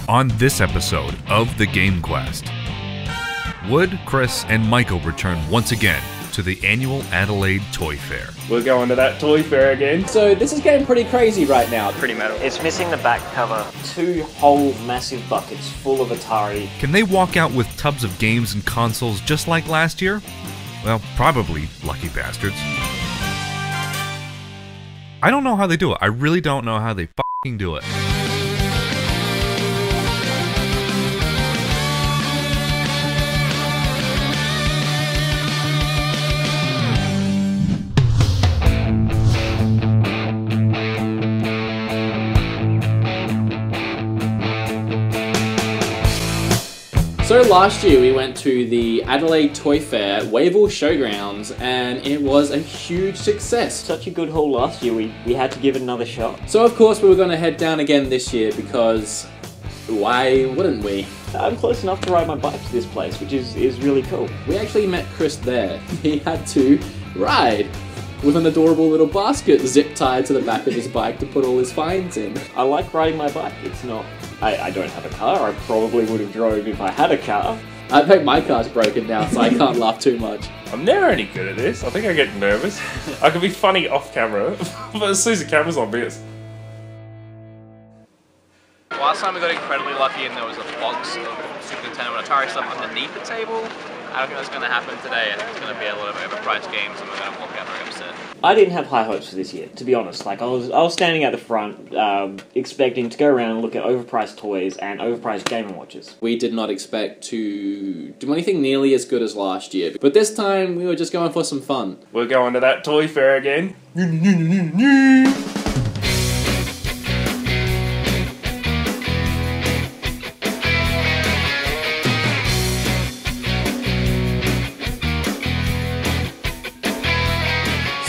On this episode of The Game Quest, Wood, Chris, and Michael return once again to the Annual Adelaide Toy Fair. We're going to that toy fair again. So this is getting pretty crazy right now. Pretty metal. It's missing the back cover. 2 whole massive buckets full of Atari. Can they walk out with tubs of games and consoles just like last year? Well, probably, lucky bastards. I don't know how they do it. I really don't know how they f***ing do it. So last year we went to the Adelaide Toy Fair, Wavell Showgrounds, and it was a huge success. Such a good haul last year, we had to give it another shot. So of course we were going to head down again this year because why wouldn't we? I'm close enough to ride my bike to this place, which is really cool. We actually met Chris there. He had to ride with an adorable little basket zip tied to the back of his bike to put all his finds in. I like riding my bike. It's not... I don't have a car. I probably would have drove if I had a car. I think my car's broken now, so I can't laugh too much. I'm never any good at this. I think I get nervous. I can be funny off camera, but as soon as the camera's on me, it's... Last time we got incredibly lucky and there was a box of Super Nintendo and Atari stuff underneath the table. I don't think that's going to happen today. I think it's going to be a lot of overpriced games and we're going to walk out very upset. I didn't have high hopes for this year, to be honest. Like I was standing at the front, expecting to go around and look at overpriced toys and overpriced Game & Watches. We did not expect to do anything nearly as good as last year, but this time we were just going for some fun. We're going to that toy fair again.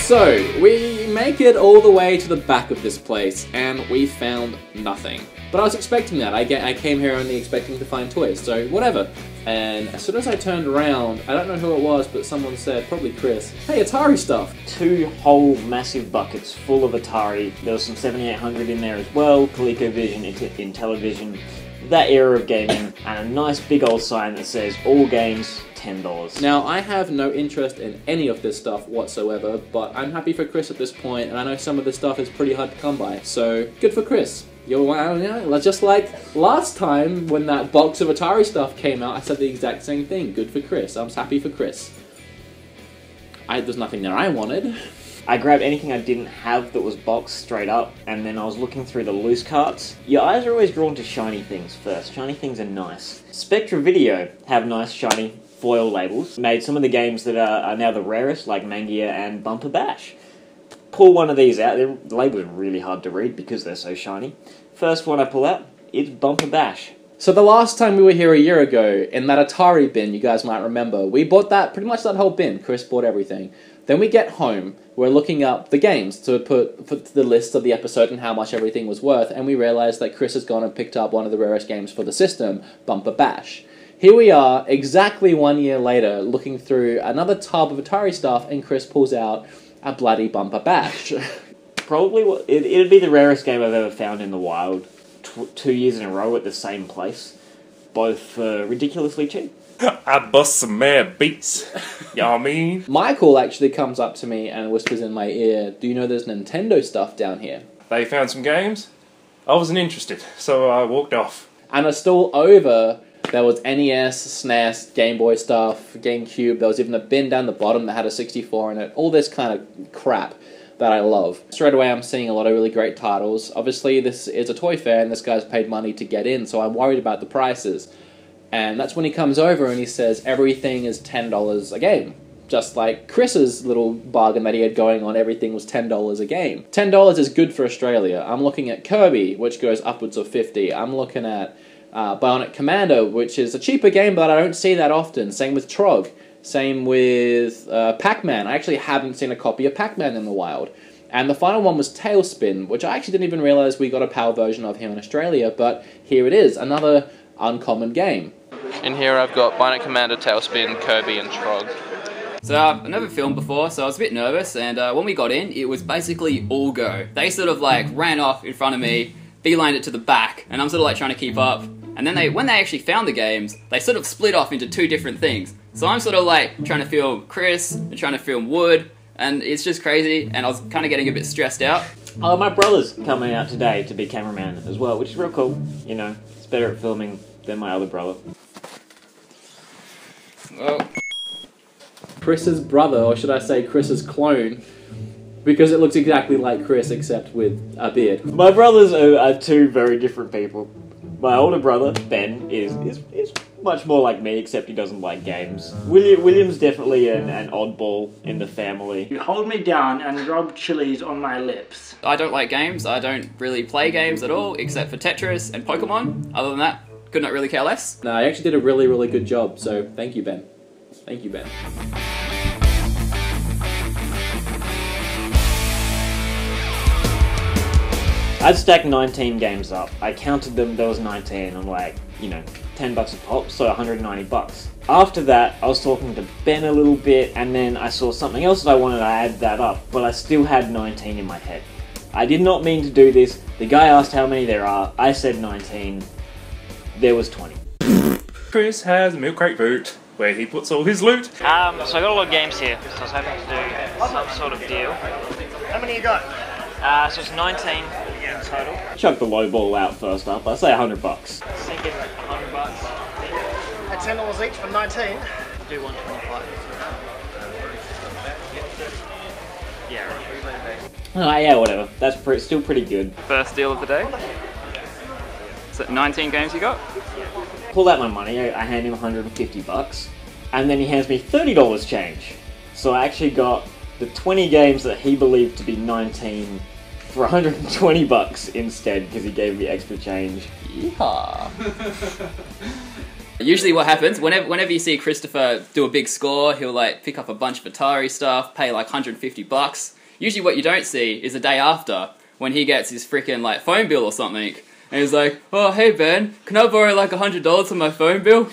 So, we make it all the way to the back of this place, and we found nothing. But I was expecting that. I came here only expecting to find toys, so whatever. And as soon as I turned around, I don't know who it was, but someone said, probably Chris, hey, Atari stuff. 2 whole massive buckets full of Atari. There was some 7800 in there as well, ColecoVision, Intellivision, that era of gaming, and a nice big old sign that says, all games, $10. Now, I have no interest in any of this stuff whatsoever, but I'm happy for Chris at this point, and I know some of this stuff is pretty hard to come by, so good for Chris. Just like last time when that box of Atari stuff came out, I said the exact same thing. Good for Chris. I was happy for Chris. There's nothing there I wanted. I grabbed anything I didn't have that was boxed straight up, and then I was looking through the loose carts. Your eyes are always drawn to shiny things first. Shiny things are nice. Spectra Video have nice shiny foil labels. Made some of the games that are now the rarest, like Mangia and Bumper Bash. Pull one of these out. The labels are really hard to read because they're so shiny. First one I pull out, it's Bumper Bash. So the last time we were here a year ago, in that Atari bin, you guys might remember, we bought pretty much that whole bin. Chris bought everything. Then we get home, we're looking up the games to put the list of the episode and how much everything was worth, and we realize that Chris has gone and picked up one of the rarest games for the system, Bumper Bash. Here we are, exactly 1 year later, looking through another tub of Atari stuff, and Chris pulls out a bloody Bumper Bash. Probably, it'd be the rarest game I've ever found in the wild. 2 years in a row at the same place. Both ridiculously cheap. I bust some mad beats. You know what I mean? Michael actually comes up to me and whispers in my ear, do you know there's Nintendo stuff down here? They found some games. I wasn't interested, so I walked off. And a stall over, there was NES, SNES, Game Boy stuff, GameCube. There was even a bin down the bottom that had a 64 in it. All this kind of crap that I love. Straight away I'm seeing a lot of really great titles. Obviously this is a toy fair and this guy's paid money to get in, so I'm worried about the prices. And that's when he comes over and he says everything is $10 a game. Just like Chris's little bargain that he had going on, everything was $10 a game. $10 is good for Australia. I'm looking at Kirby, which goes upwards of $50. I'm looking at Bionic Commando, which is a cheaper game, but I don't see that often. Same with Trog. Same with Pac-Man. I actually haven't seen a copy of Pac-Man in the wild. And the final one was Tailspin, which I actually didn't even realize we got a PAL version of here in Australia, but here it is, another uncommon game. In here I've got Bionic Commando, Tailspin, Kirby and Trog. So I've never filmed before, so I was a bit nervous, and when we got in, it was basically all go. They sort of like ran off in front of me, beelined it to the back, and I'm sort of like trying to keep up. And then when they actually found the games, they sort of split off into two different things. So I'm sort of like trying to film Chris and trying to film Wood, and it's just crazy, and I was kind of getting a bit stressed out. Oh, my brother's coming out today to be cameraman as well, which is real cool. You know, he's better at filming than my other brother. Well, Chris's brother, or should I say Chris's clone, because it looks exactly like Chris except with a beard. My brothers are two very different people. My older brother, Ben, is much more like me, except he doesn't like games. William's definitely an oddball in the family. You hold me down and rub chilies on my lips. I don't like games. I don't really play games at all, except for Tetris and Pokemon. Other than that, could not really care less. No, I actually did a really, really good job, so thank you, Ben. Thank you, Ben. I'd stacked 19 games up. I counted them, there was 19. I'm like, you know, $10 a pop, so 190 bucks. After that, I was talking to Ben a little bit, and then I saw something else that I wanted to add that up, but I still had 19 in my head. I did not mean to do this. The guy asked how many there are. I said 19. There was 20. Chris has a milk crate boot where he puts all his loot. So I got a lot of games here, so I was hoping to do some sort of deal. How many you got? So it's 19 in total. Chuck the low ball out first up. I say 100 bucks. Thinking 100 bucks. At $10 each for 19. Do 125. Yeah, right. Yeah, whatever. That's still pretty good. First deal of the day. So 19 games you got? Pull out my money. I hand him 150 bucks, and then he hands me $30 change. So I actually got the 20 games that he believed to be 19 for 120 bucks instead, because he gave me extra change. Yeehaw. Usually what happens, whenever you see Christopher do a big score, he'll like pick up a bunch of Atari stuff, pay like 150 bucks. Usually what you don't see is the day after, when he gets his freaking like phone bill or something. And he's like, oh, hey Ben, can I borrow like $100 for my phone bill?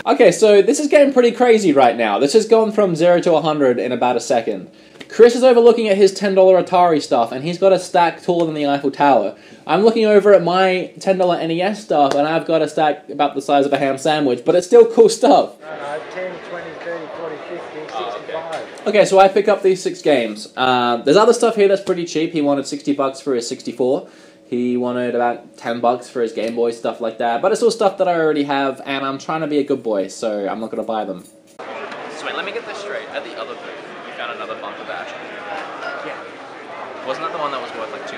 Okay, so this is getting pretty crazy right now. This has gone from 0 to 100 in about a second. Chris is over looking at his $10 Atari stuff, and he's got a stack taller than the Eiffel Tower. I'm looking over at my $10 NES stuff, and I've got a stack about the size of a ham sandwich, but it's still cool stuff. 10, 20, 30, 40, 50, 65. Okay, so I pick up these 6 games. There's other stuff here that's pretty cheap. He wanted $60 for his 64. He wanted about $10 for his Game Boy, stuff like that. But it's all stuff that I already have, and I'm trying to be a good boy, so I'm not going to buy them. So wait, let me get this straight. At the other booth, we found another bumper bash. Yeah. Wasn't that the one that was worth like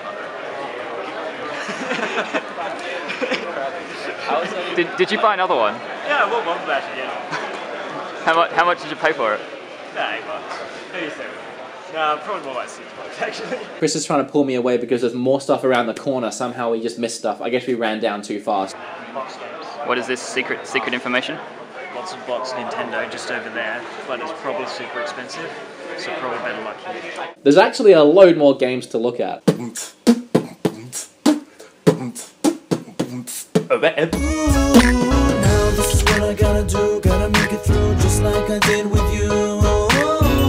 200? Did you buy another one? Yeah, I bought bumper bash again. How much did you pay for it? Nah, $8. Maybe 7. No, probably more like $6 actually. Chris is trying to pull me away because there's more stuff around the corner. Somehow we just missed stuff. I guess we ran down too fast. Box games. What is this secret information? Lots of box Nintendo just over there, but it's probably super expensive, so probably better luck here. There's actually a load more games to look at. Now this is what I gotta do, gotta make it through just like I did with you.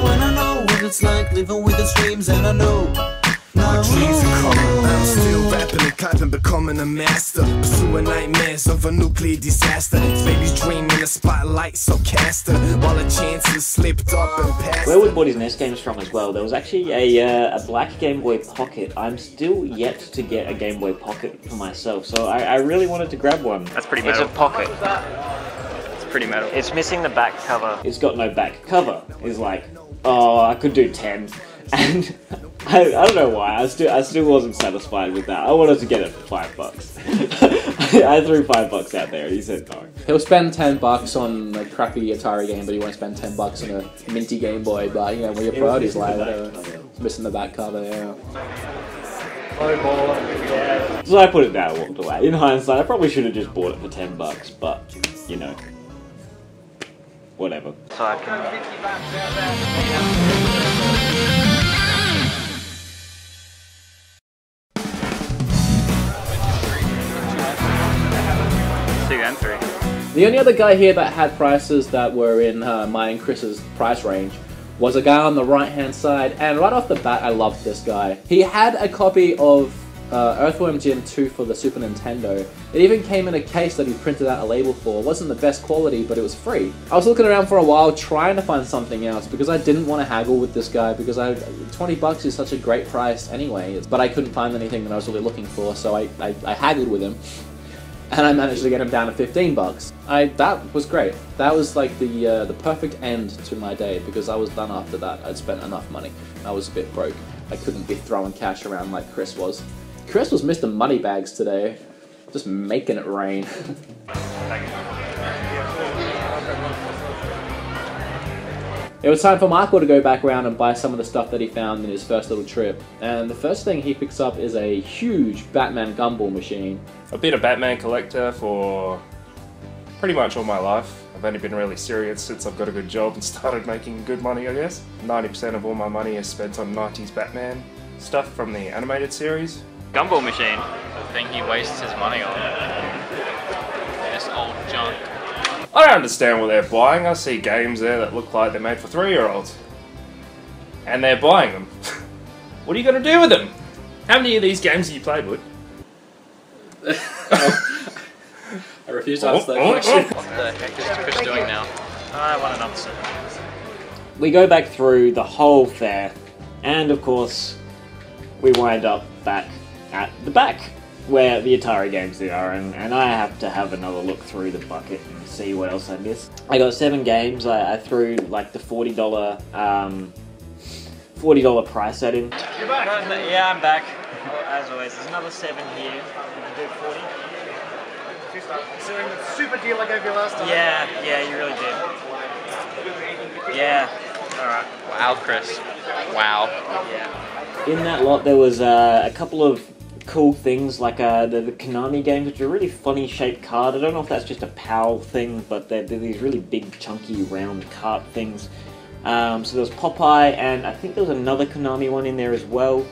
And I know what it's like living with the streams, and I know my dreams are coming. I'm still rapping and clapping, becoming a master, pursuing nightmares of a nuclear disaster. Baby's dream in the spotlight, so cast her while the chances slipped up and passed. Where Wood bought his NES games from as well, there was actually a black Game Boy Pocket. I'm still yet to get a Game Boy Pocket for myself, so I really wanted to grab one. That's pretty It's metal. a pocket. It's pretty metal. It's missing the back cover. It's got no back cover. It's like, oh, I could do 10. And I don't know why, I still wasn't satisfied with that. I wanted to get it for $5. I threw $5 out there and he said no. He'll spend $10 on a crappy Atari game, but he won't spend $10 on a minty Game Boy. But you know, where your priorities lie, whatever. It's missing the back cover. Yeah. So I put it down and walked away. In hindsight, I probably should have just bought it for $10, but, you know, whatever. So I can... 2 and 3. The only other guy here that had prices that were in mine and Chris's price range was a guy on the right hand side, and right off the bat I loved this guy. He had a copy of Earthworm Jim 2 for the Super Nintendo. It even came in a case that he printed out a label for. It wasn't the best quality, but it was free. I was looking around for a while trying to find something else because I didn't want to haggle with this guy because 20 bucks is such a great price anyway, but I couldn't find anything that I was really looking for, so I haggled with him. And I managed to get him down to 15 bucks. That was great. That was like the perfect end to my day because I was done after that. I'd spent enough money. I was a bit broke. I couldn't be throwing cash around like Chris was. Chris was Mr. Moneybags today, just making it rain. It was time for Michael to go back around and buy some of the stuff that he found in his first little trip. And the first thing he picks up is a huge Batman gumball machine. I've been a Batman collector for pretty much all my life. I've only been really serious since I've got a good job and started making good money, I guess. 90% of all my money is spent on 90s Batman stuff from the animated series. Gumball machine. The thing he wastes his money on. This old junk. I don't understand what they're buying. I see games there that look like they're made for 3-year-olds. And they're buying them. What are you going to do with them? How many of these games have you played, Wood? I refuse to answer that question. What the heck is Chris doing now? I want an answer. We go back through the whole fair, and of course, we wind up back at the back where the Atari games are, and I have to have another look through the bucket and see what else I missed. I got 7 games. I threw like the $40 price at him. You're back? Yeah, I'm back. As always, there's another 7 here. I'm gonna do 40. Considering the super deal I gave you last time. Yeah, you really did. Yeah. Alright. Wow, Chris. Wow. Yeah. In that lot, there was a couple of cool things like the Konami games, which are a really funny shaped card. I don't know if that's just a PAL thing, but they're these really big, chunky, round card things. So there was Popeye, and I think there was another Konami one in there as well.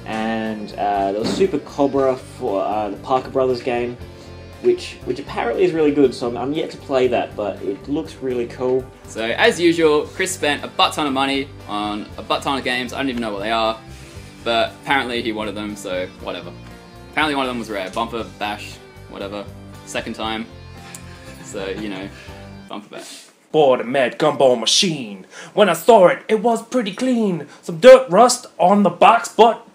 And there was Super Cobra for the Parker Brothers game, which apparently is really good. So I'm yet to play that, but it looks really cool. So as usual, Chris spent a butt ton of money on a butt ton of games. I don't even know what they are, but apparently he wanted them, so whatever. Apparently one of them was rare. Bumper, bash, whatever. Second time. So, you know, bumper, bash. Bought a mad gumball machine. When I saw it, it was pretty clean. Some dirt rust on the box, but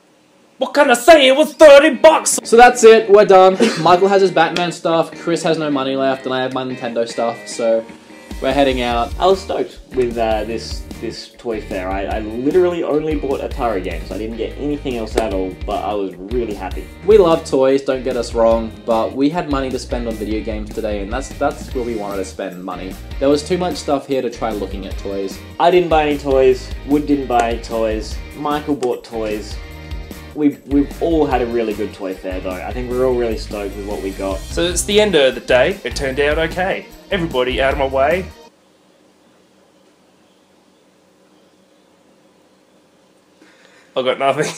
what can I say? It was 30 bucks. So that's it. We're done. Michael has his Batman stuff. Chris has no money left, and I have my Nintendo stuff. So we're heading out. I was stoked with this toy fair. I literally only bought Atari games. I didn't get anything else at all, but I was really happy. We love toys, don't get us wrong, but we had money to spend on video games today, and that's where we wanted to spend money. There was too much stuff here to try looking at toys. I didn't buy any toys. Wood didn't buy any toys. Michael bought toys. We've all had a really good toy fair though. I think we're all really stoked with what we got. So it's the end of the day. It turned out okay. Everybody out of my way. I got nothing.